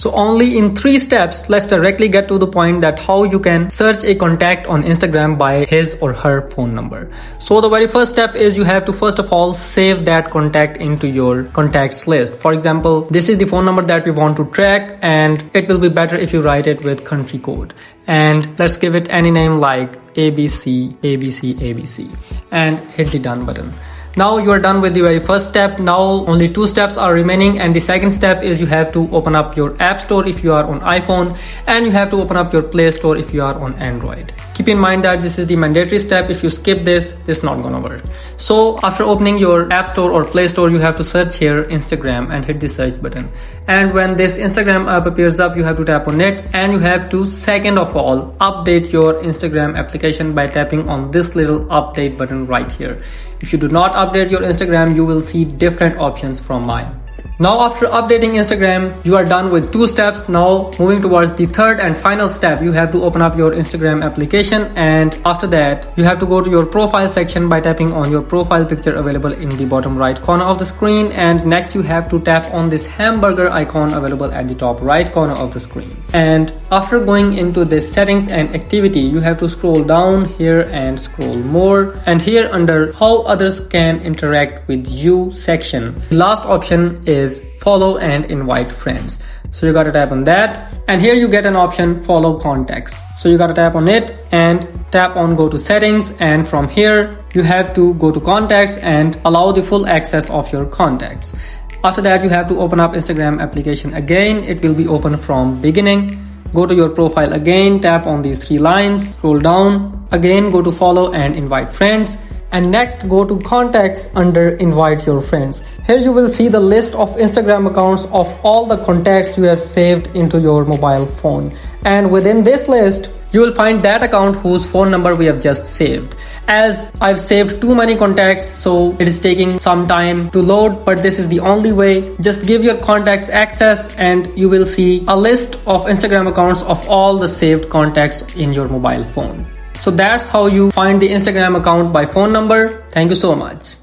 So only in 3 steps, let's directly get to the point that how you can search a contact on Instagram by his or her phone number. So the very first step is you have to first of all save that contact into your contacts list. For example, this is the phone number that we want to track, and it will be better if you write it with country code. And let's give it any name like ABC, ABC, ABC, and hit the done button. Now you are done with the very first step. Now only 2 steps are remaining, and the second step is you have to open up your App Store if you are on iPhone, and you have to open up your Play Store if you are on Android. Keep in mind that this is the mandatory step. If you skip this is not gonna work. So after opening your App Store or Play Store, you have to search here Instagram and hit the search button. And when this Instagram app appears up, you have to tap on it, and you have to second of all update your Instagram application by tapping on this little update button right here. If you do not update your Instagram, you will see different options from mine. Now after updating Instagram, you are done with 2 steps. Now moving towards the third and final step, you have to open up your Instagram application, and after that you have to go to your profile section by tapping on your profile picture available in the bottom right corner of the screen, and next you have to tap on this hamburger icon available at the top right corner of the screen. And after going into this settings and activity, you have to scroll down here and scroll more, and here under how others can interact with you section, the last option is follow and invite friends. So you gotta tap on that, and here you get an option follow contacts. So you gotta tap on it and tap on go to settings, and from here you have to go to contacts and allow the full access of your contacts. After that you have to open up Instagram application again. It will be open from beginning. Go to your profile again, tap on these 3 lines, scroll down, again go to follow and invite friends, and next go to contacts under invite your friends. Here you will see the list of Instagram accounts of all the contacts you have saved into your mobile phone, and within this list you will find that account whose phone number we have just saved. As I've saved too many contacts, so it is taking some time to load, but this is the only way. Just give your contacts access and you will see a list of Instagram accounts of all the saved contacts in your mobile phone. So that's how you find the Instagram account by phone number. Thank you so much.